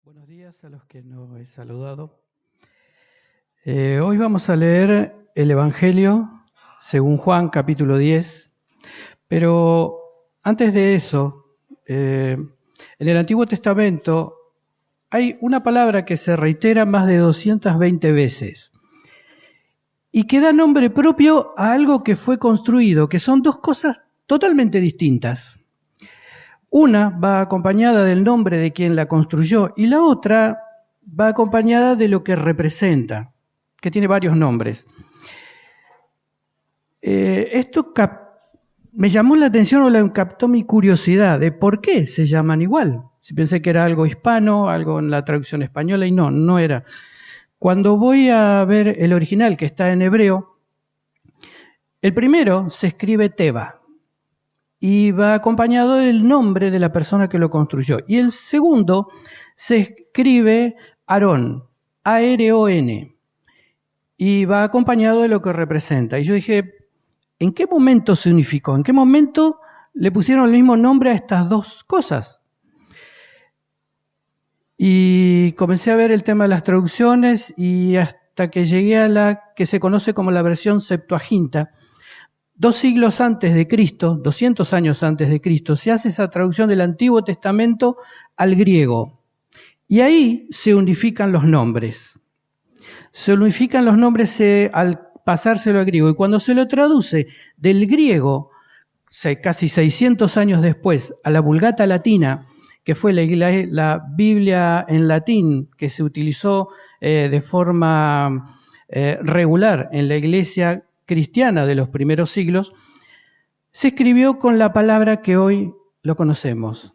Buenos días a los que no he saludado. Hoy vamos a leer el Evangelio según Juan, capítulo 10. Pero antes de eso, en el Antiguo Testamento hay una palabra que se reitera más de 220 veces y que da nombre propio a algo que fue construido, que son dos cosas totalmente distintas. Una va acompañada del nombre de quien la construyó y la otra va acompañada de lo que representa, que tiene varios nombres. Esto me llamó la atención o captó mi curiosidad de por qué se llaman igual. Si pensé que era algo hispano, algo en la traducción española, y no era. Cuando voy a ver el original, que está en hebreo, el primero se escribe Teba y va acompañado del nombre de la persona que lo construyó. Y el segundo se escribe Aarón, A-R-O-N, y va acompañado de lo que representa. Y yo dije, ¿en qué momento se unificó? ¿En qué momento le pusieron el mismo nombre a estas dos cosas? Y comencé a ver el tema de las traducciones y hasta que llegué a la que se conoce como la versión Septuaginta. 2 siglos antes de Cristo, 200 años antes de Cristo, se hace esa traducción del Antiguo Testamento al griego. Y ahí se unifican los nombres. Se unifican los nombres al pasárselo al griego. Y cuando se lo traduce del griego, casi 600 años después, a la Vulgata latina, que fue la Biblia en latín que se utilizó de forma regular en la iglesia cristiana de los primeros siglos, se escribió con la palabra que hoy lo conocemos.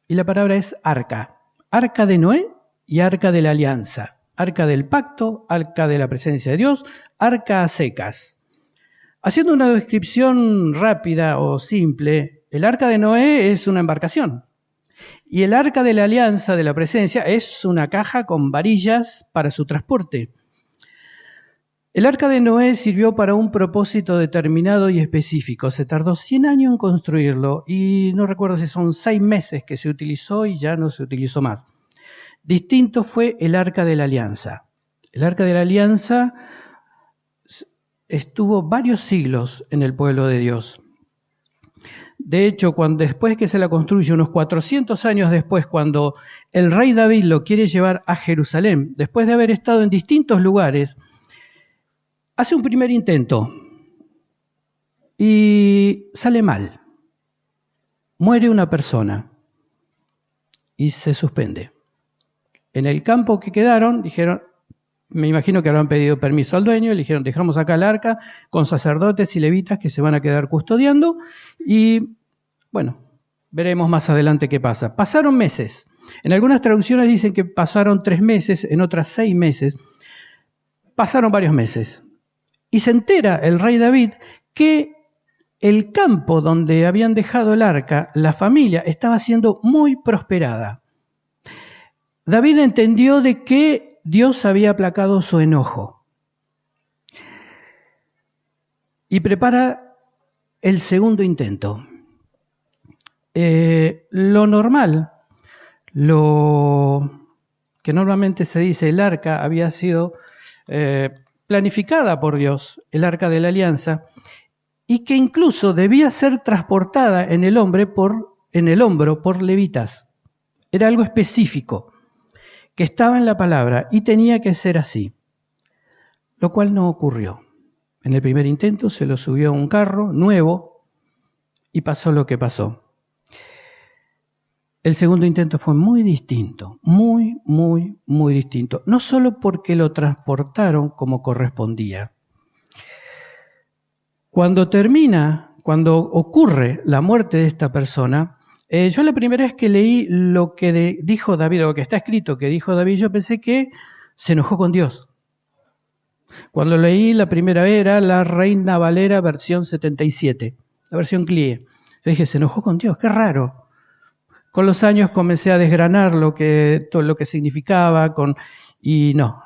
Y la palabra es arca. Arca de Noé y arca de la alianza. Arca del pacto, arca de la presencia de Dios, arca a secas. Haciendo una descripción rápida o simple, el arca de Noé es una embarcación. Y el arca de la alianza, de la presencia, es una caja con varillas para su transporte. El arca de Noé sirvió para un propósito determinado y específico. Se tardó 100 años en construirlo y no recuerdo si son 6 meses que se utilizó y ya no se utilizó más. Distinto fue el arca de la alianza. El arca de la alianza estuvo varios siglos en el pueblo de Dios. De hecho, después que se la construye, unos 400 años después, cuando el rey David lo quiere llevar a Jerusalén, después de haber estado en distintos lugares, hace un primer intento y sale mal. Muere una persona y se suspende. En el campo que quedaron, dijeron, me imagino que habrán pedido permiso al dueño, le dijeron, dejamos acá el arca con sacerdotes y levitas que se van a quedar custodiando y, bueno, veremos más adelante qué pasa. Pasaron meses. En algunas traducciones dicen que pasaron 3 meses, en otras 6 meses. Pasaron varios meses. Y se entera el rey David que el campo donde habían dejado el arca, la familia, estaba siendo muy prosperada. David entendió de que Dios había aplacado su enojo y prepara el segundo intento. Lo normal, lo que normalmente se dice, el arca había sido planificada por Dios, el arca de la alianza, y que incluso debía ser transportada en el hombro por levitas. Era algo específico, que estaba en la palabra y tenía que ser así, lo cual no ocurrió. En el primer intento se lo subió a un carro nuevo y pasó lo que pasó. El segundo intento fue muy distinto, muy distinto. No solo porque lo transportaron como correspondía. Cuando ocurre la muerte de esta persona, yo la primera vez que leí lo que dijo David, o lo que está escrito que dijo David, yo pensé que se enojó con Dios. Cuando leí la primera vez era la Reina Valera versión 77, la versión CLIE. Yo dije, se enojó con Dios, qué raro. Con los años comencé a desgranar todo lo que significaba, y no.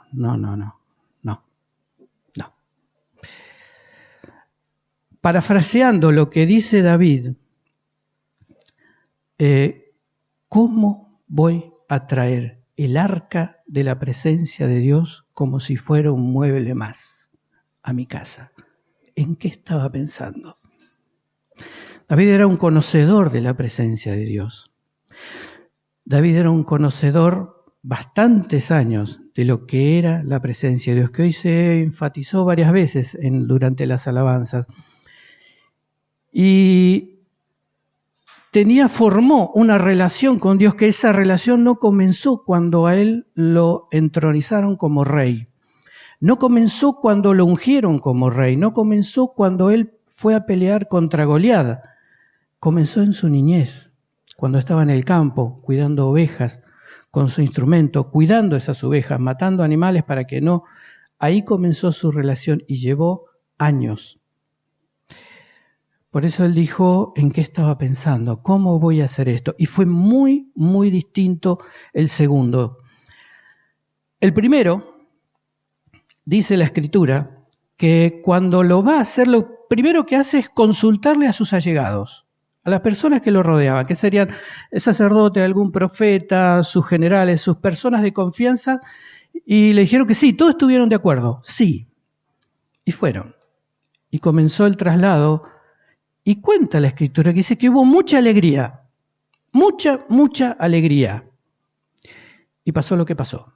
Parafraseando lo que dice David, ¿cómo voy a traer el arca de la presencia de Dios como si fuera un mueble más a mi casa. ¿En qué estaba pensando? David era un conocedor de la presencia de Dios. David era un conocedor bastantes años de lo que era la presencia de Dios, que hoy se enfatizó varias veces durante las alabanzas. Y formó una relación con Dios, que esa relación no comenzó cuando a él lo entronizaron como rey. No comenzó cuando lo ungieron como rey. No comenzó cuando él fue a pelear contra Goliat. Comenzó en su niñez, cuando estaba en el campo, cuidando ovejas, con su instrumento, cuidando esas ovejas, matando animales para que no. Ahí comenzó su relación y llevó años. Por eso él dijo, ¿en qué estaba pensando? ¿Cómo voy a hacer esto? Y fue muy, muy distinto el segundo. El primero, dice la Escritura, que cuando lo va a hacer, lo primero que hace es consultarle a sus allegados, a las personas que lo rodeaban, que serían el sacerdote, algún profeta, sus generales, sus personas de confianza, y le dijeron que sí, todos estuvieron de acuerdo, sí. Y fueron. Y comenzó el traslado. Y cuenta la Escritura que dice que hubo mucha alegría, mucha alegría. Y pasó lo que pasó.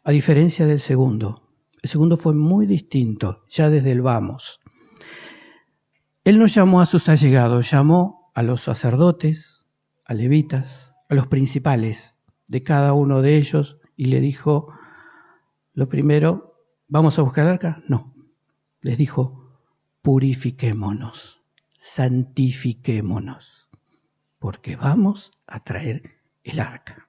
A diferencia del segundo. El segundo fue muy distinto, ya desde el vamos. Él no llamó a sus allegados, llamó a los sacerdotes, a levitas, a los principales de cada uno de ellos y le dijo, lo primero, ¿vamos a buscar el arca? No. Les dijo, purifiquémonos, santifiquémonos, porque vamos a traer el arca.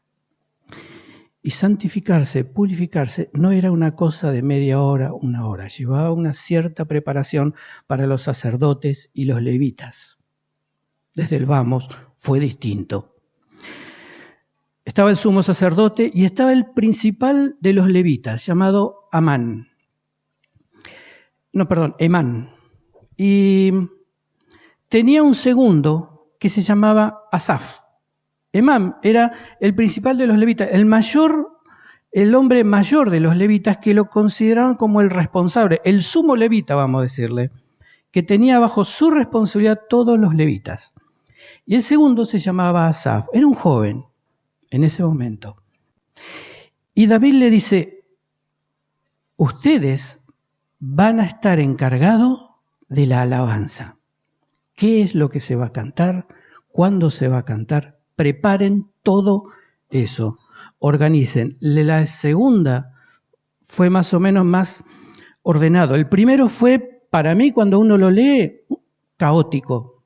Y santificarse, purificarse, no era una cosa de media hora, una hora. Llevaba una cierta preparación para los sacerdotes y los levitas. Desde el vamos fue distinto. Estaba el sumo sacerdote y estaba el principal de los levitas, llamado Emán. Y tenía un segundo que se llamaba Asaf. Emán era el principal de los levitas, el hombre mayor de los levitas, que lo consideraban como el responsable, el sumo levita, vamos a decirle, que tenía bajo su responsabilidad todos los levitas. Y el segundo se llamaba Asaf, era un joven en ese momento. Y David le dice, ustedes van a estar encargados de la alabanza. ¿Qué es lo que se va a cantar? ¿Cuándo se va a cantar? Preparen todo eso. Organicen. La segunda fue más o menos más ordenado. El primero fue, para mí, cuando uno lo lee, caótico.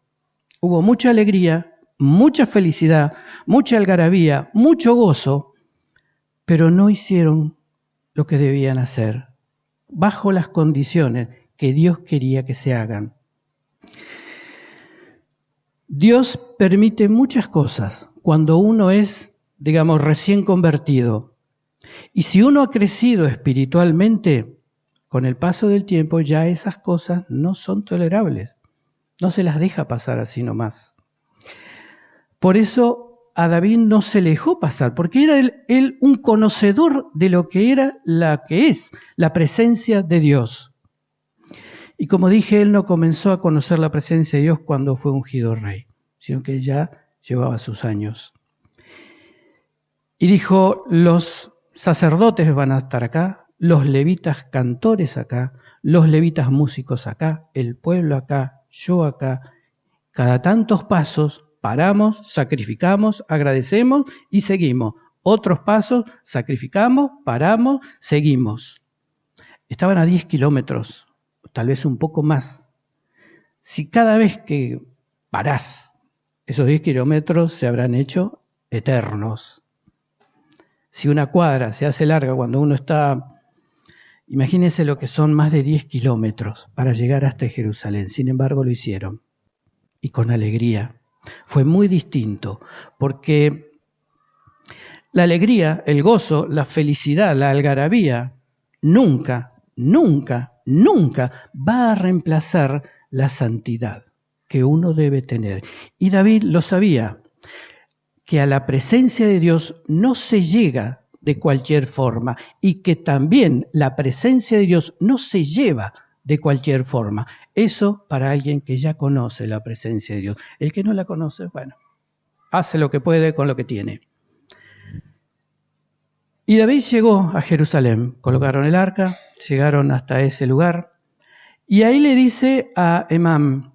Hubo mucha alegría, mucha felicidad, mucha algarabía, mucho gozo, pero no hicieron lo que debían hacer bajo las condiciones que Dios quería que se hagan. Dios permite muchas cosas cuando uno es, recién convertido. Y si uno ha crecido espiritualmente, con el paso del tiempo ya esas cosas no son tolerables. No se las deja pasar así nomás. Por eso a David no se le dejó pasar, porque era él un conocedor de lo que era la presencia de Dios. Y como dije, él no comenzó a conocer la presencia de Dios cuando fue ungido rey, sino que ya llevaba sus años. Y dijo, los sacerdotes van a estar acá, los levitas cantores acá, los levitas músicos acá, el pueblo acá, yo acá. Cada tantos pasos paramos, sacrificamos, agradecemos y seguimos. Otros pasos, sacrificamos, paramos, seguimos. Estaban a 10 kilómetros, tal vez un poco más. Si cada vez que parás, esos 10 kilómetros se habrán hecho eternos. Si una cuadra se hace larga cuando uno está, imagínense lo que son más de 10 kilómetros para llegar hasta Jerusalén. Sin embargo, lo hicieron. Y con alegría. Fue muy distinto, porque la alegría, el gozo, la felicidad, la algarabía, nunca va a reemplazar la santidad que uno debe tener. Y David lo sabía. que a la presencia de Dios no se llega de cualquier forma y que también la presencia de Dios no se lleva de cualquier forma. Eso para alguien que ya conoce la presencia de Dios. El que no la conoce, bueno, hace lo que puede con lo que tiene. Y David llegó a Jerusalén, colocaron el arca, llegaron hasta ese lugar, y ahí le dice a Emam,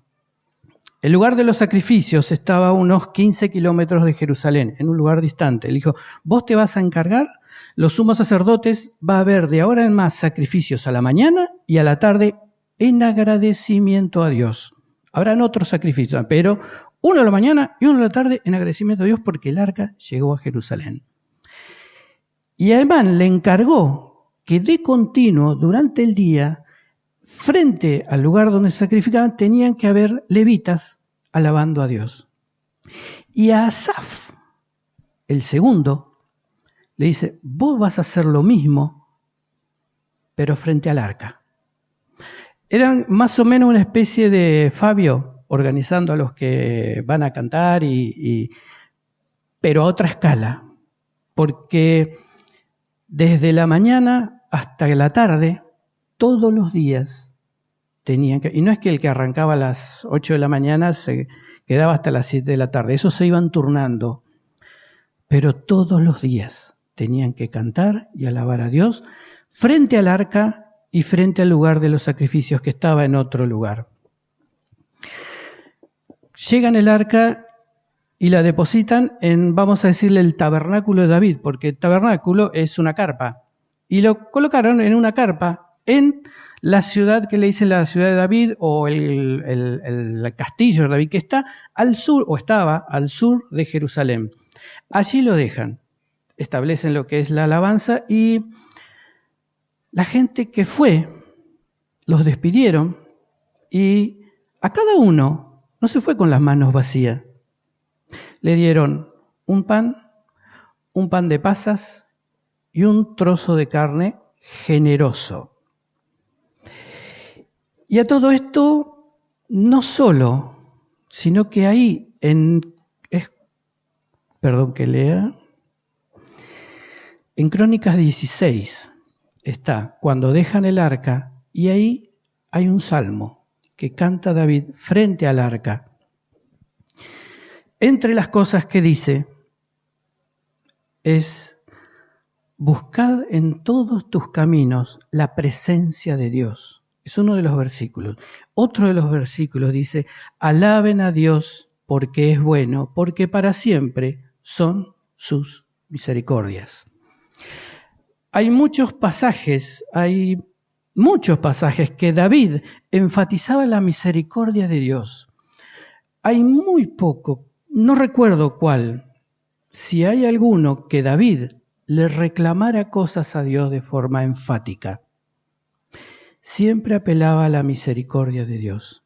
el lugar de los sacrificios estaba a unos 15 kilómetros de Jerusalén, en un lugar distante. Le dijo, vos te vas a encargar, los sumos sacerdotes, va a haber de ahora en más sacrificios a la mañana y a la tarde en agradecimiento a Dios. Habrán otros sacrificios, pero uno a la mañana y uno a la tarde en agradecimiento a Dios porque el arca llegó a Jerusalén. Y además le encargó que de continuo, durante el día, frente al lugar donde se sacrificaban, tenían que haber levitas alabando a Dios. Y a Asaf, el segundo, le dice, vos vas a hacer lo mismo, pero frente al arca. Eran más o menos una especie de Fabio, organizando a los que van a cantar, pero a otra escala, porque desde la mañana hasta la tarde, todos los días tenían que... Y no es que el que arrancaba a las 8 de la mañana se quedaba hasta las 7 de la tarde, eso se iban turnando, pero todos los días tenían que cantar y alabar a Dios frente al arca y frente al lugar de los sacrificios que estaba en otro lugar. Llegan el arca y la depositan en, vamos a decirle, el tabernáculo de David, porque el tabernáculo es una carpa. Y lo colocaron en una carpa en la ciudad que le dicen la ciudad de David o el castillo de David, que está al sur, o estaba al sur de Jerusalén. Allí lo dejan, establecen lo que es la alabanza y la gente que fue, los despidieron y a cada uno no se fue con las manos vacías. Le dieron un pan de pasas y un trozo de carne generoso. Y a todo esto, no solo, sino que ahí en Crónicas 16 está cuando dejan el arca y ahí hay un salmo que canta David frente al arca. Entre las cosas que dice es, buscad en todos tus caminos la presencia de Dios. Es uno de los versículos. Otro de los versículos dice, alaben a Dios porque es bueno, porque para siempre son sus misericordias. Hay muchos pasajes que David enfatizaba la misericordia de Dios. Hay muy poco, no recuerdo cuál, si hay alguno que David le reclamara cosas a Dios de forma enfática. Siempre apelaba a la misericordia de Dios.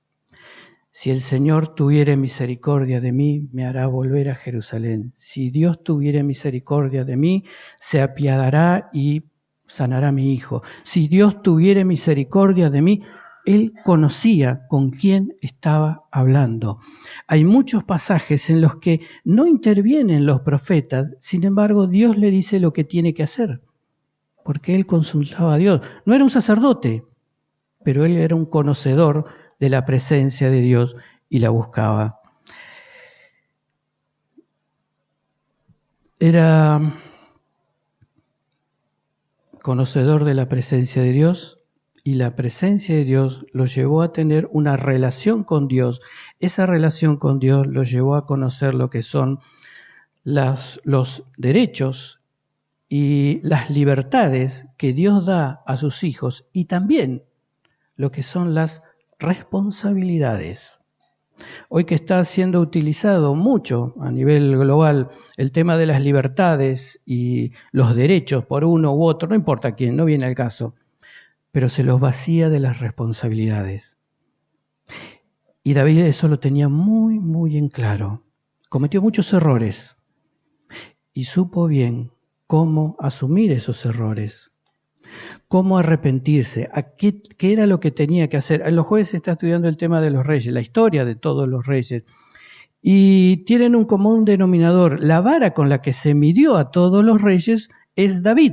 Si el Señor tuviere misericordia de mí, me hará volver a Jerusalén. Si Dios tuviere misericordia de mí, se apiadará y sanará a mi hijo. Si Dios tuviere misericordia de mí, Él conocía con quién estaba hablando. Hay muchos pasajes en los que no intervienen los profetas, sin embargo, Dios le dice lo que tiene que hacer, porque Él consultaba a Dios. No era un sacerdote, pero Él era un conocedor de la presencia de Dios y la buscaba. Era conocedor de la presencia de Dios y la presencia de Dios lo llevó a tener una relación con Dios. Esa relación con Dios lo llevó a conocer lo que son los derechos y las libertades que Dios da a sus hijos y también lo que son las responsabilidades. Hoy que está siendo utilizado mucho a nivel global el tema de las libertades y los derechos por uno u otro, no importa quién, no viene al caso, pero se los vacía de las responsabilidades. Y David eso lo tenía muy, muy en claro. Cometió muchos errores y supo bien cómo asumir esos errores. Cómo arrepentirse, qué era lo que tenía que hacer. En los jueves se está estudiando el tema de los reyes, la historia de todos los reyes. y tienen un común denominador. La vara con la que se midió a todos los reyes es David.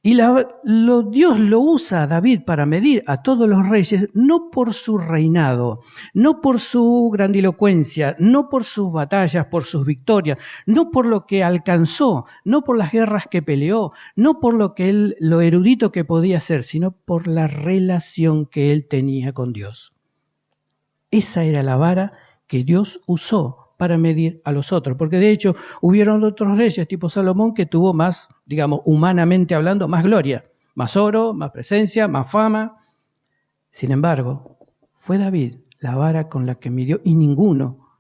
Y Dios lo usa a David para medir a todos los reyes, no por su reinado, no por su grandilocuencia, no por sus batallas, por sus victorias, no por lo que alcanzó, no por las guerras que peleó, no por lo erudito que podía ser, sino por la relación que él tenía con Dios. Esa era la vara que Dios usó para medir a los otros, porque de hecho hubieron otros reyes tipo Salomón que tuvo más, digamos, humanamente hablando, más gloria, más oro, más presencia, más fama. Sin embargo, fue David la vara con la que midió y ninguno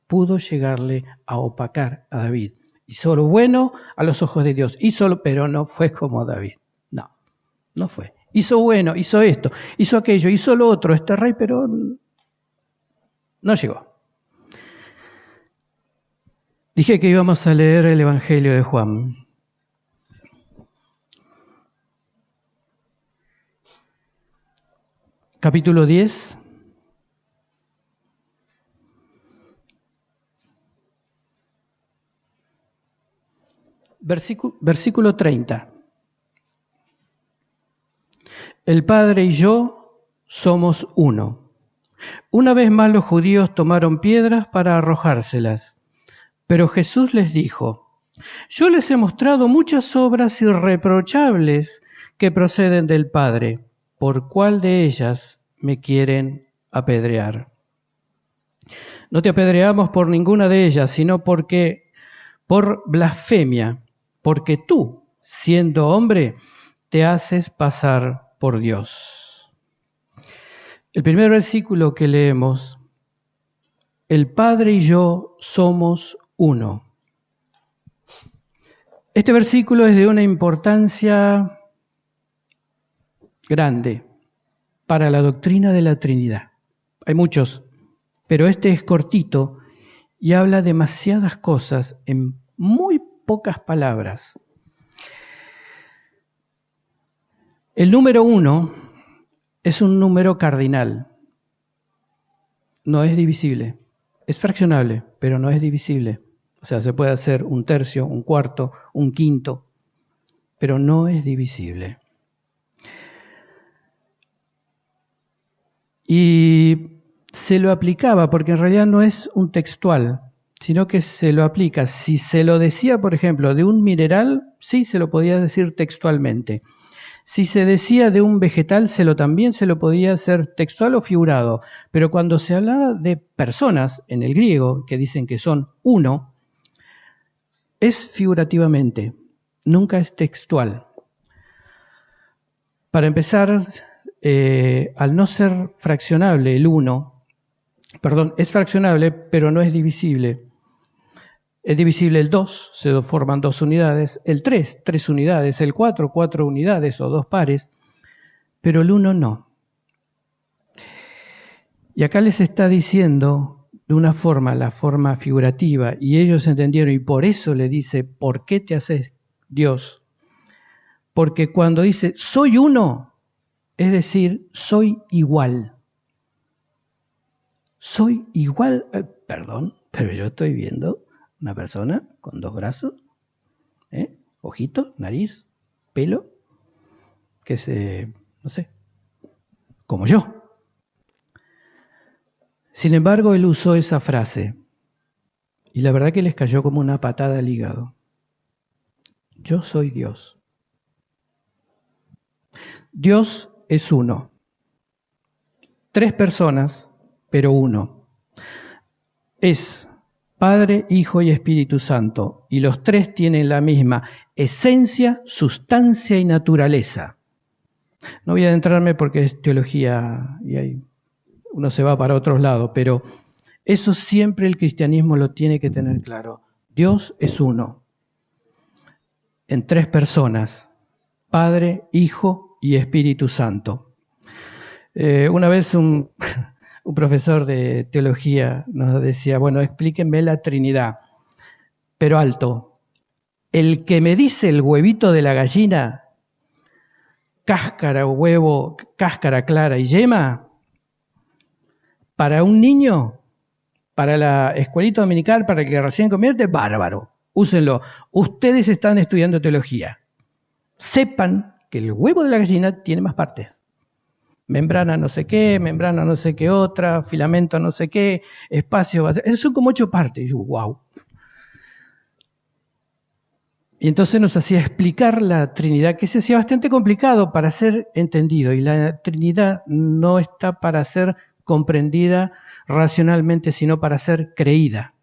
pudo llegarle a opacar a David. Hizo lo bueno a los ojos de Dios, pero no fue como David. No fue. Hizo bueno, hizo esto, hizo aquello, hizo lo otro, este rey, pero no llegó. Dije que íbamos a leer el Evangelio de Juan. Capítulo 10. Versículo 30. El Padre y yo somos uno. Una vez más los judíos tomaron piedras para arrojárselas. Pero Jesús les dijo: yo les he mostrado muchas obras irreprochables que proceden del Padre. ¿Por cuál de ellas me quieren apedrear? No te apedreamos por ninguna de ellas, sino por blasfemia, porque tú, siendo hombre, te haces pasar por Dios. El primer versículo que leemos: el Padre y yo somos uno. Este versículo es de una importancia grande para la doctrina de la Trinidad. Hay muchos, pero este es cortito y habla demasiadas cosas en muy pocas palabras. El número 1 es un número cardinal. No es divisible. Es fraccionable, pero no es divisible. O sea, se puede hacer un tercio, un cuarto, un quinto, pero no es divisible. Y se lo aplicaba, porque en realidad no es un textual, sino que se lo aplica. Si se lo decía, por ejemplo, de un mineral, sí se lo podía decir textualmente. Si se decía de un vegetal, también se lo podía hacer textual o figurado. Pero cuando se hablaba de personas, en el griego, que dicen que son uno, es figurativamente, nunca es textual. Para empezar, al no ser fraccionable el 1, es fraccionable, pero no es divisible. Es divisible el 2, se forman 2 unidades, el 3, 3 unidades, el 4, 4 unidades o 2 pares, pero el 1 no. Y acá les está diciendo de una forma, la forma figurativa, y ellos entendieron, y por eso le dice: ¿por qué te haces Dios? Porque cuando dice soy uno, es decir, soy igual. Soy igual, pero yo estoy viendo una persona con 2 brazos, ojitos, nariz, pelo, no sé, como yo. Sin embargo, él usó esa frase y la verdad que les cayó como una patada al hígado. Yo soy Dios. Dios es uno. 3 personas, pero uno. Es Padre, Hijo y Espíritu Santo, y los 3 tienen la misma esencia, sustancia y naturaleza. No voy a adentrarme porque es teología y ahí uno se va para otros lados, pero eso siempre el cristianismo lo tiene que tener claro. Dios es uno, en 3 personas, Padre, Hijo y Espíritu Santo. Una vez un profesor de teología nos decía: bueno, explíquenme la Trinidad, pero alto. El que me dice el huevito de la gallina, cáscara, cáscara clara y yema, para un niño para la escuelita dominical, para el que recién convierte, bárbaro, úsenlo. Ustedes están estudiando teología. Sepan que el huevo de la gallina tiene más partes. Membrana no sé qué, membrana no sé qué otra, filamento no sé qué, espacio, son como 8 partes. Y yo, wow. Y entonces nos hacía explicar la Trinidad, que se hacía bastante complicado para ser entendido. Y la Trinidad no está para ser comprendida racionalmente, sino para ser creída.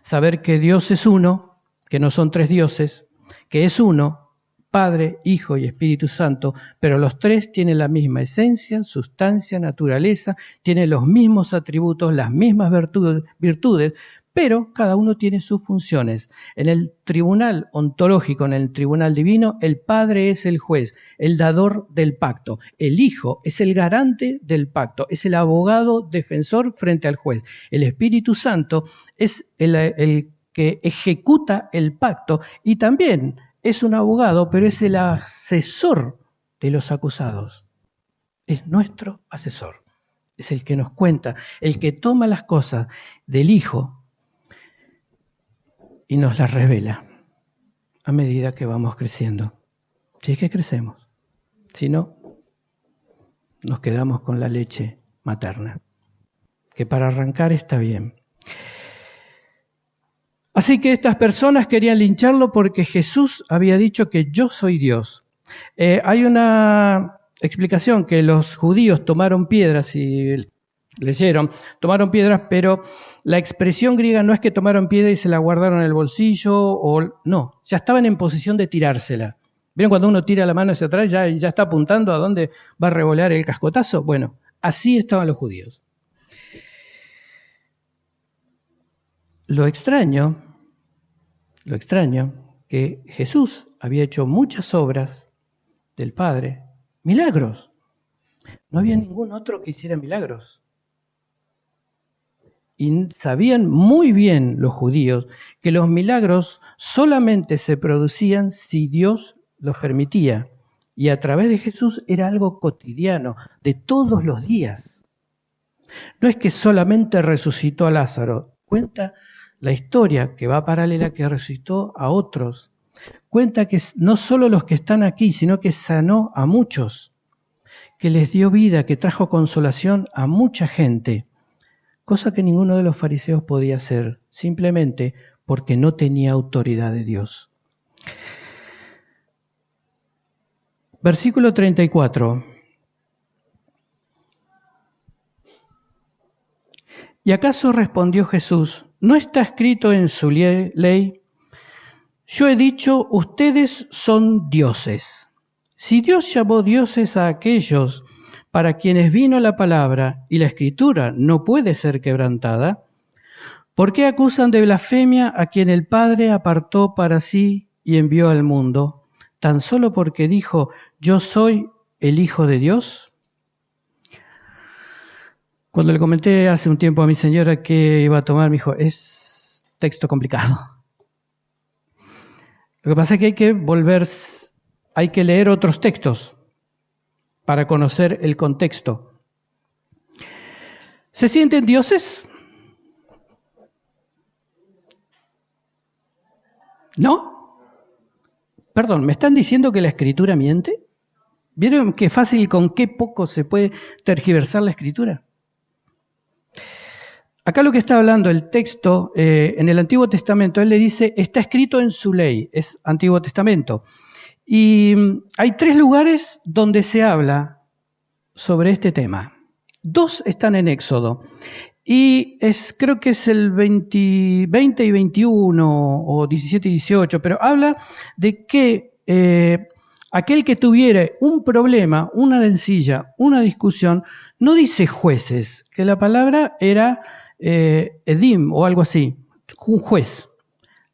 Saber que Dios es uno, que no son 3 dioses, que es uno, Padre, Hijo y Espíritu Santo, pero los 3 tienen la misma esencia, sustancia, naturaleza, tienen los mismos atributos, las mismas virtudes, pero cada uno tiene sus funciones. En el tribunal ontológico, en el tribunal divino, el Padre es el juez, el dador del pacto. El Hijo es el garante del pacto, es el abogado defensor frente al juez. El Espíritu Santo es el que ejecuta el pacto y también es un abogado, pero es el asesor de los acusados. Es nuestro asesor. Es el que nos cuenta, el que toma las cosas del Hijo y nos las revela a medida que vamos creciendo. Si es que crecemos. Si no, nos quedamos con la leche materna, que para arrancar está bien. Así que estas personas querían lincharlo porque Jesús había dicho que yo soy Dios. Hay una explicación que los judíos tomaron piedras y leyeron, tomaron piedras, pero la expresión griega no es que tomaron piedra y se la guardaron en el bolsillo, no, ya estaban en posición de tirársela. ¿Vieron cuando uno tira la mano hacia atrás ya está apuntando a dónde va a revolear el cascotazo? Bueno, así estaban los judíos. Lo extraño, que Jesús había hecho muchas obras del Padre, milagros. No había ningún otro que hiciera milagros. Y sabían muy bien los judíos que los milagros solamente se producían si Dios los permitía. Y a través de Jesús era algo cotidiano, de todos los días. No es que solamente resucitó a Lázaro, cuenta la historia que va paralela que resucitó a otros. Cuenta que no solo los que están aquí, sino que sanó a muchos, que les dio vida, que trajo consolación a mucha gente, cosa que ninguno de los fariseos podía hacer, simplemente porque no tenía autoridad de Dios. Versículo 34. ¿Y acaso respondió Jesús, no está escrito en su ley? Yo he dicho, ustedes son dioses. Si Dios llamó dioses a aquellos para quienes vino la palabra y la escritura no puede ser quebrantada, ¿por qué acusan de blasfemia a quien el Padre apartó para sí y envió al mundo, tan solo porque dijo, yo soy el Hijo de Dios? Cuando le comenté hace un tiempo a mi señora que iba a tomar, me dijo, es texto complicado. Lo que pasa es que hay que leer otros textos para conocer el contexto. ¿Se sienten dioses? ¿No? Perdón, ¿me están diciendo que la Escritura miente? ¿Vieron qué fácil, con qué poco se puede tergiversar la Escritura? Acá lo que está hablando el texto en el Antiguo Testamento, él le dice, está escrito en su ley, es Antiguo Testamento. Y hay 3 lugares donde se habla sobre este tema. 2 están en Éxodo. Y creo que es el 20 y 21 o 17 y 18, pero habla de que aquel que tuviera un problema, una rencilla, una discusión, no dice jueces, que la palabra era edim o algo así, un juez.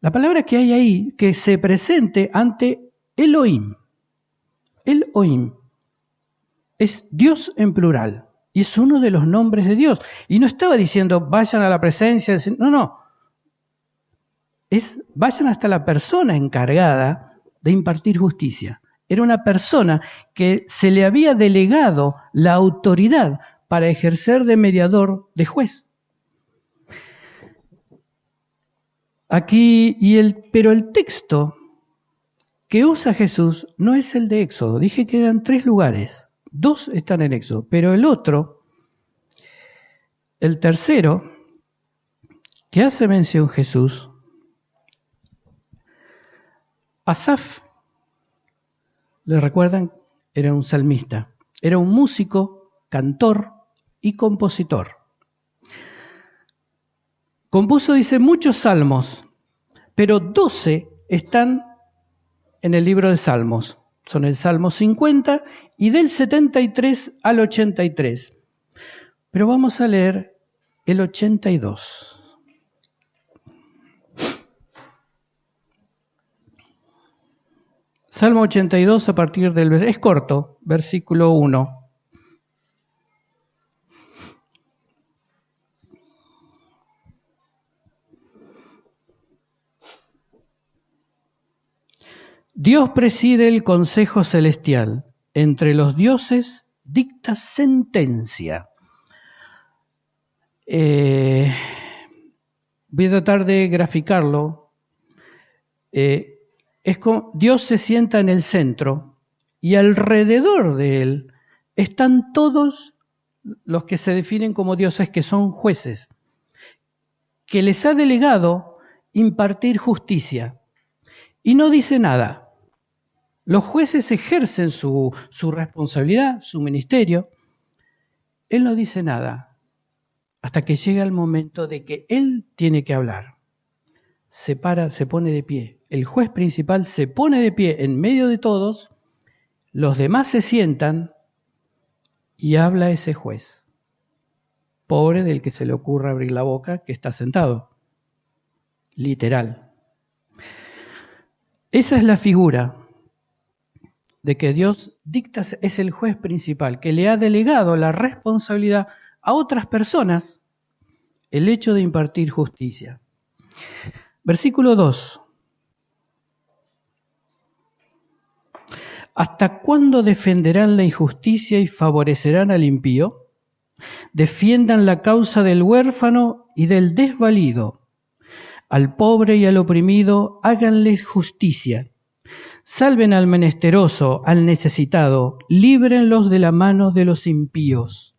La palabra que hay ahí, que se presente ante Elohim. Elohim es Dios en plural y es uno de los nombres de Dios. Y no estaba diciendo vayan a la presencia, no. Vayan hasta la persona encargada de impartir justicia. Era una persona que se le había delegado la autoridad para ejercer de mediador, de juez. Aquí, pero el texto que usa Jesús no es el de Éxodo. Dije que eran 3 lugares. 2 están en Éxodo, pero el otro, el tercero, que hace mención Jesús, Asaf, ¿le recuerdan? Era un salmista, era un músico, cantor y compositor. Compuso, dice, muchos salmos, pero 12 están en el libro de Salmos. Son el Salmo 50 y del 73 al 83. Pero vamos a leer el 82. Salmo 82 a partir del... Es corto, versículo 1. Dios preside el consejo celestial. Entre los dioses dicta sentencia. Voy a tratar de graficarlo. Es como Dios se sienta en el centro y alrededor de él están todos los que se definen como dioses, que son jueces, que les ha delegado impartir justicia. Y no dice nada. Los jueces ejercen su responsabilidad, su ministerio. Él no dice nada hasta que llega el momento de que él tiene que hablar. Se para, se pone de pie. El juez principal se pone de pie en medio de todos, los demás se sientan y habla ese juez. Pobre del que se le ocurra abrir la boca, que está sentado. Literal. Esa es la figura de que Dios dicta, es el juez principal, que le ha delegado la responsabilidad a otras personas el hecho de impartir justicia. Versículo 2. ¿Hasta cuándo defenderán la injusticia y favorecerán al impío? Defiendan la causa del huérfano y del desvalido. Al pobre y al oprimido háganles justicia. Salven al menesteroso, al necesitado, líbrenlos de la mano de los impíos.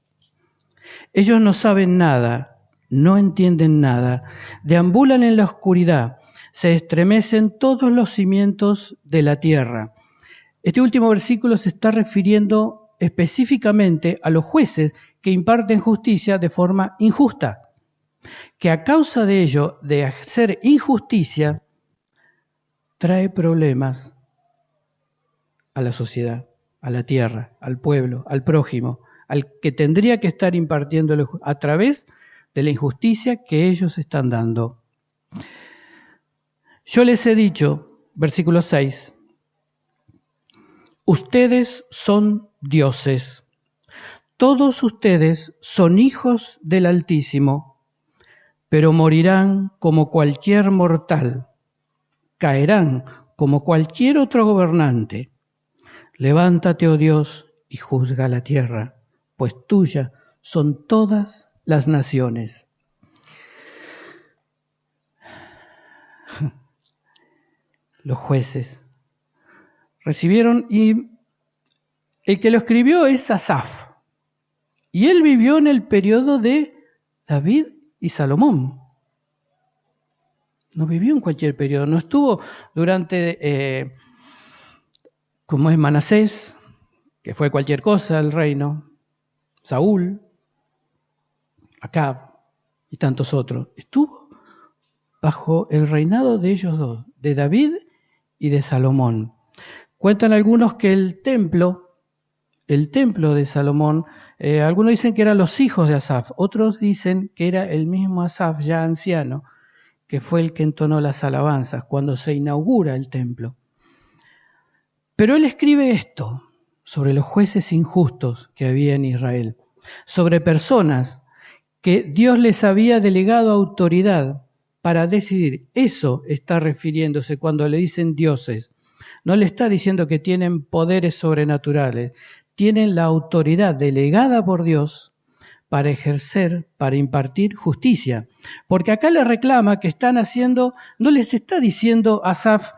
Ellos no saben nada, no entienden nada, deambulan en la oscuridad, se estremecen todos los cimientos de la tierra. Este último versículo se está refiriendo específicamente a los jueces que imparten justicia de forma injusta, que a causa de ello, de hacer injusticia, trae problemas a la sociedad, a la tierra, al pueblo, al prójimo, al que tendría que estar impartiéndolo a través de la injusticia que ellos están dando. Yo les he dicho, versículo 6, ustedes son dioses, todos ustedes son hijos del Altísimo, pero morirán como cualquier mortal, caerán como cualquier otro gobernante. Levántate, oh Dios, y juzga la tierra, pues tuya son todas las naciones. Los jueces recibieron, y el que lo escribió es Asaf, y él vivió en el periodo de David y Salomón. No vivió en cualquier periodo, no estuvo durante... como es Manasés, que fue cualquier cosa el reino, Saúl, Acab y tantos otros. Estuvo bajo el reinado de ellos dos, de David y de Salomón. Cuentan algunos que el templo de Salomón, algunos dicen que eran los hijos de Asaf, otros dicen que era el mismo Asaf ya anciano, que fue el que entonó las alabanzas cuando se inaugura el templo. Pero él escribe esto sobre los jueces injustos que había en Israel, sobre personas que Dios les había delegado autoridad para decidir. Eso está refiriéndose cuando le dicen dioses. No le está diciendo que tienen poderes sobrenaturales, tienen la autoridad delegada por Dios para ejercer, para impartir justicia. Porque acá le reclama que están haciendo, no les está diciendo a Asaf,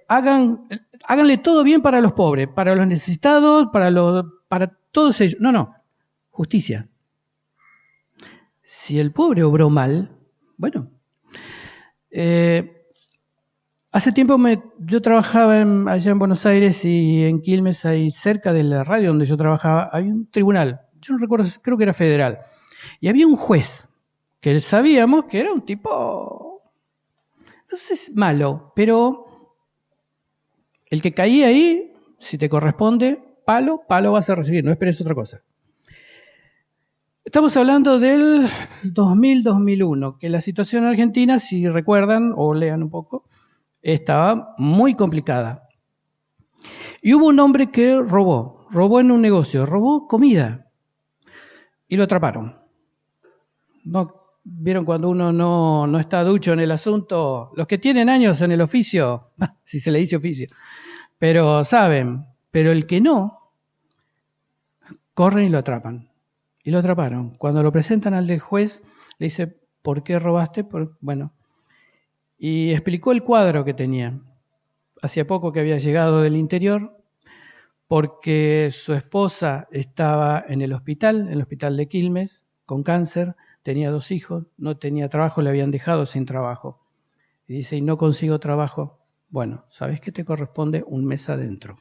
háganle todo bien para los pobres, para los necesitados, para todos ellos. No, justicia. Si el pobre obró mal, bueno. Hace tiempo yo trabajaba allá en Buenos Aires y en Quilmes, ahí cerca de la radio donde yo trabajaba, había un tribunal, yo no recuerdo, creo que era federal, y había un juez que sabíamos que era un tipo, no sé si malo, pero el que caía ahí, si te corresponde, palo vas a recibir, no esperes otra cosa. Estamos hablando del 2000-2001, que la situación en Argentina, si recuerdan o lean un poco, estaba muy complicada. Y hubo un hombre que robó en un negocio, robó comida y lo atraparon. ¿Vieron cuando uno no está ducho en el asunto? Los que tienen años en el oficio, si se le dice oficio, pero saben, pero el que no, corren y lo atrapan. Y lo atraparon. Cuando lo presentan al del juez, le dice, ¿por qué robaste? Bueno, y explicó el cuadro que tenía. Hacía poco que había llegado del interior, porque su esposa estaba en el hospital de Quilmes, con cáncer, tenía 2 hijos, no tenía trabajo, le habían dejado sin trabajo. Y dice, y no consigo trabajo. Bueno, ¿sabés qué te corresponde? Un mes adentro.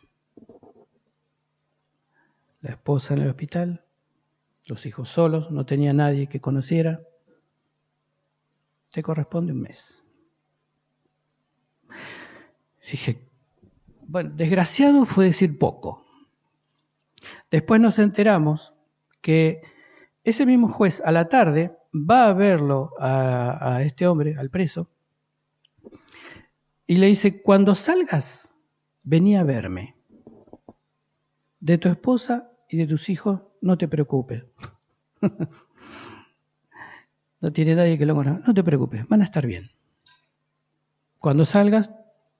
La esposa en el hospital, los hijos solos, no tenía nadie que conociera. Te corresponde un mes. Dije, bueno, desgraciado fue decir poco. Después nos enteramos que ese mismo juez a la tarde va a verlo a este hombre, al preso, y le dice, cuando salgas, vení a verme. De tu esposa y de tus hijos no te preocupes. No tiene nadie que lo conozca. No te preocupes, van a estar bien. Cuando salgas,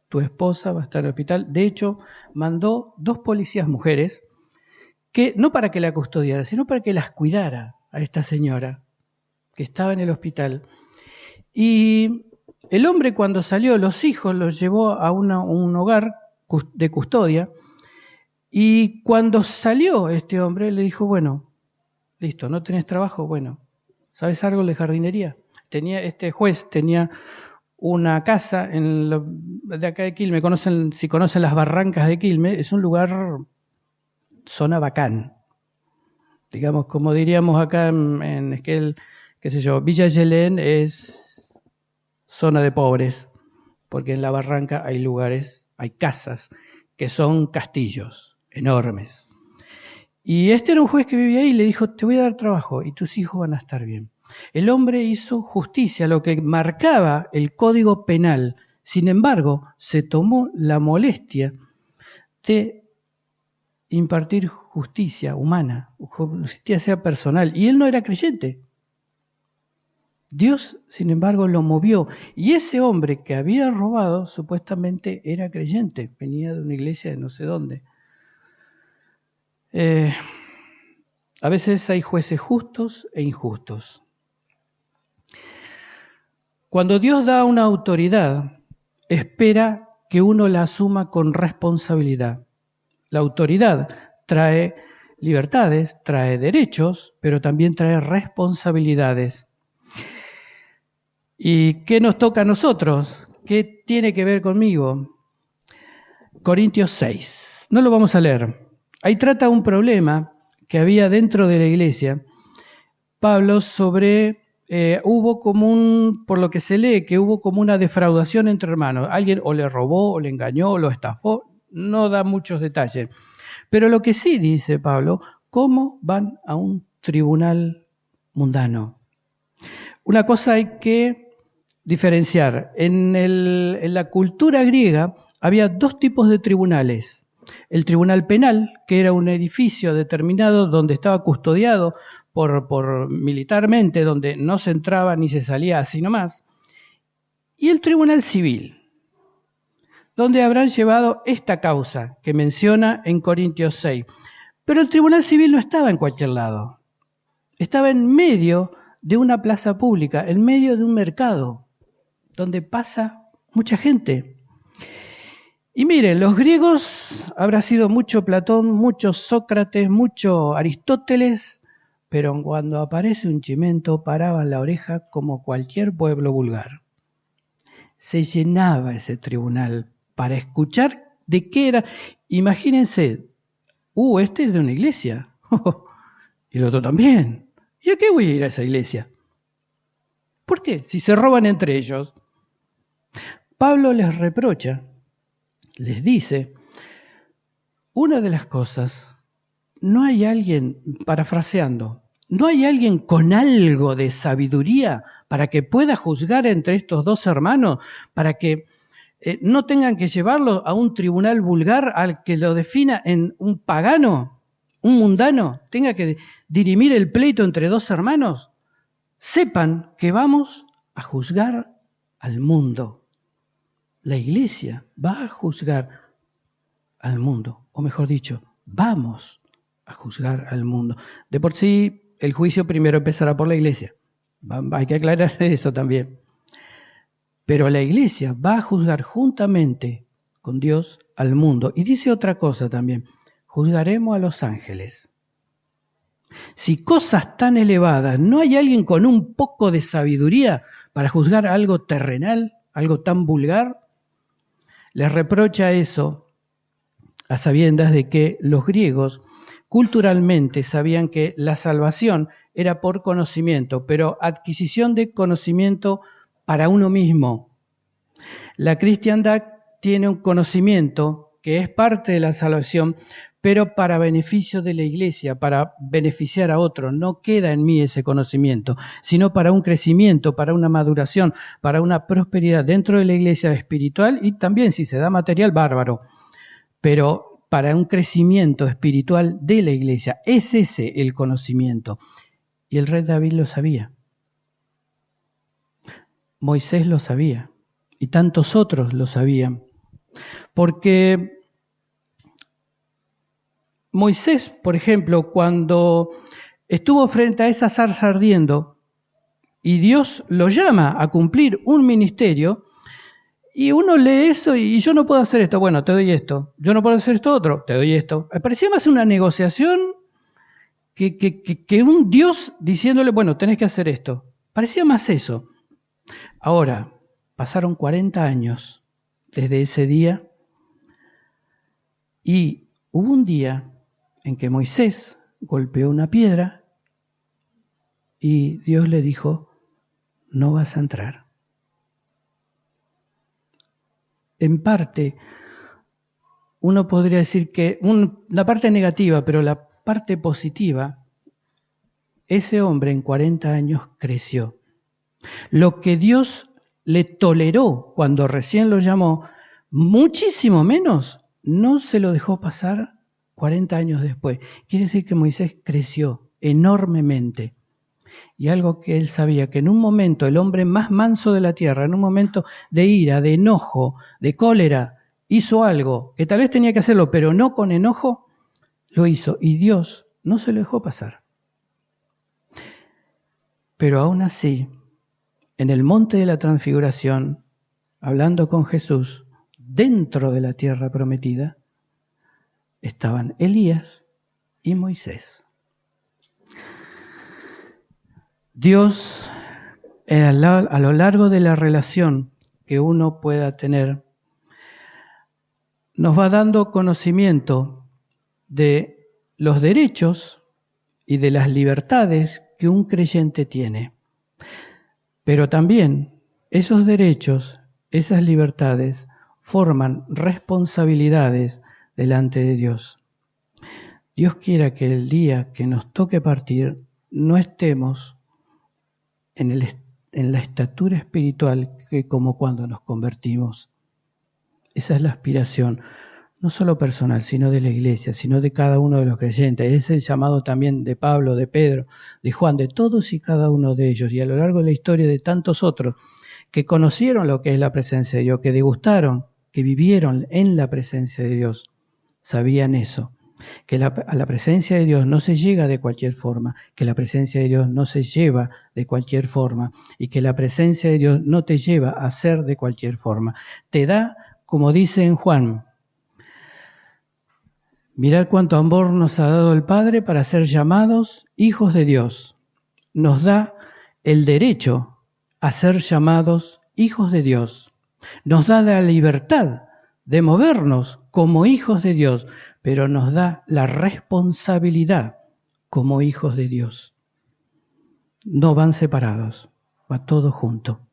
tu esposa va a estar en el hospital. De hecho, mandó 2 policías mujeres, que no para que la custodiara, sino para que las cuidara a esta señora que estaba en el hospital. Y el hombre, cuando salió, los hijos los llevó a un hogar de custodia, y cuando salió este hombre le dijo, bueno, listo, ¿no tenés trabajo? Bueno, ¿sabes algo de jardinería? Este juez tenía una casa de acá de Quilmes. Si conocen las barrancas de Quilmes, es un lugar, zona bacán. Digamos, como diríamos acá en Esquel, qué sé yo, Villa Yelén es zona de pobres, porque en la barranca hay lugares, hay casas que son castillos enormes. Y este era un juez que vivía ahí y le dijo, te voy a dar trabajo y tus hijos van a estar bien. El hombre hizo justicia, lo que marcaba el Código Penal. Sin embargo, se tomó la molestia de impartir justicia humana, justicia personal. Y él no era creyente. Dios, sin embargo, lo movió. Y ese hombre que había robado, supuestamente era creyente. Venía de una iglesia de no sé dónde. A veces hay jueces justos e injustos. Cuando Dios da una autoridad, espera que uno la asuma con responsabilidad. La autoridad trae libertades, trae derechos, pero también trae responsabilidades. ¿Y qué nos toca a nosotros? ¿Qué tiene que ver conmigo? Corintios 6. No lo vamos a leer. Ahí trata un problema que había dentro de la iglesia. Pablo hubo como por lo que se lee, que hubo como una defraudación entre hermanos. Alguien o le robó, o le engañó, o lo estafó. No da muchos detalles. Pero lo que sí dice Pablo, ¿cómo van a un tribunal mundano? Una cosa hay que diferenciar. En la cultura griega había 2 tipos de tribunales. El tribunal penal, que era un edificio determinado donde estaba custodiado por militarmente, donde no se entraba ni se salía así nomás. Y el tribunal civil, donde habrán llevado esta causa que menciona en Corintios 6. Pero el tribunal civil no estaba en cualquier lado. Estaba en medio de una plaza pública, en medio de un mercado, donde pasa mucha gente. Y miren, los griegos habrá sido mucho Platón, mucho Sócrates, mucho Aristóteles, pero cuando aparece un chimento paraban la oreja como cualquier pueblo vulgar. Se llenaba ese tribunal para escuchar de qué era. Imagínense, este es de una iglesia, y el otro también. ¿Y a qué voy a ir a esa iglesia? ¿Por qué? Si se roban entre ellos. Pablo les reprocha, les dice, una de las cosas, no hay alguien, parafraseando, no hay alguien con algo de sabiduría para que pueda juzgar entre estos dos hermanos, para que no tengan que llevarlo a un tribunal vulgar al que lo defina en un pagano, un mundano, tenga que dirimir el pleito entre dos hermanos. Sepan que vamos a juzgar al mundo. La iglesia va a juzgar al mundo, o mejor dicho, vamos a juzgar al mundo. De por sí, el juicio primero empezará por la iglesia. Hay que aclarar eso también. Pero la iglesia va a juzgar juntamente con Dios al mundo. Y dice otra cosa también, juzgaremos a los ángeles. Si cosas tan elevadas, ¿no hay alguien con un poco de sabiduría para juzgar algo terrenal, algo tan vulgar? Les reprocha eso a sabiendas de que los griegos culturalmente sabían que la salvación era por conocimiento, pero adquisición de conocimiento para uno mismo. La cristiandad tiene un conocimiento que es parte de la salvación, pero para beneficio de la iglesia, para beneficiar a otros. No queda en mí ese conocimiento, sino para un crecimiento, para una maduración, para una prosperidad dentro de la iglesia espiritual y también, si se da material, bárbaro. Pero para un crecimiento espiritual de la iglesia. Es ese el conocimiento. Y el rey David lo sabía. Moisés lo sabía. Y tantos otros lo sabían. Porque Moisés, por ejemplo, cuando estuvo frente a esa zarza ardiendo y Dios lo llama a cumplir un ministerio, y uno lee eso y yo no puedo hacer esto, bueno, te doy esto. Yo no puedo hacer esto otro, te doy esto. Parecía más una negociación que un Dios diciéndole, bueno, tenés que hacer esto. Parecía más eso. Ahora, pasaron 40 años desde ese día y hubo un día en que Moisés golpeó una piedra y Dios le dijo, no vas a entrar. En parte, uno podría decir que la parte negativa, pero la parte positiva, ese hombre en 40 años creció. Lo que Dios le toleró cuando recién lo llamó, muchísimo menos, no se lo dejó pasar 40 años después. Quiere decir que Moisés creció enormemente. Y algo que él sabía, que en un momento el hombre más manso de la tierra, en un momento de ira, de enojo, de cólera, hizo algo que tal vez tenía que hacerlo, pero no con enojo, lo hizo. Y Dios no se lo dejó pasar. Pero aún así, en el monte de la transfiguración, hablando con Jesús, dentro de la tierra prometida, estaban Elías y Moisés. Dios, a lo largo de la relación que uno pueda tener, nos va dando conocimiento de los derechos y de las libertades que un creyente tiene. Pero también esos derechos, esas libertades, forman responsabilidades delante de Dios. Dios quiera que el día que nos toque partir no estemos en la estatura espiritual que como cuando nos convertimos. Esa es la aspiración, no solo personal, sino de la iglesia, sino de cada uno de los creyentes. Es el llamado también de Pablo, de Pedro, de Juan, de todos y cada uno de ellos. Y a lo largo de la historia de tantos otros que conocieron lo que es la presencia de Dios, que degustaron, que vivieron en la presencia de Dios, sabían eso. Que a la presencia de Dios no se llega de cualquier forma, que la presencia de Dios no se lleva de cualquier forma y que la presencia de Dios no te lleva a ser de cualquier forma. Te da, como dice en Juan, mirad cuánto amor nos ha dado el Padre para ser llamados hijos de Dios. Nos da el derecho a ser llamados hijos de Dios. Nos da la libertad de movernos como hijos de Dios, pero nos da la responsabilidad como hijos de Dios. No van separados, va todo junto.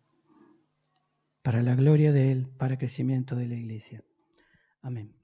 Para la gloria de Él, para el crecimiento de la Iglesia. Amén.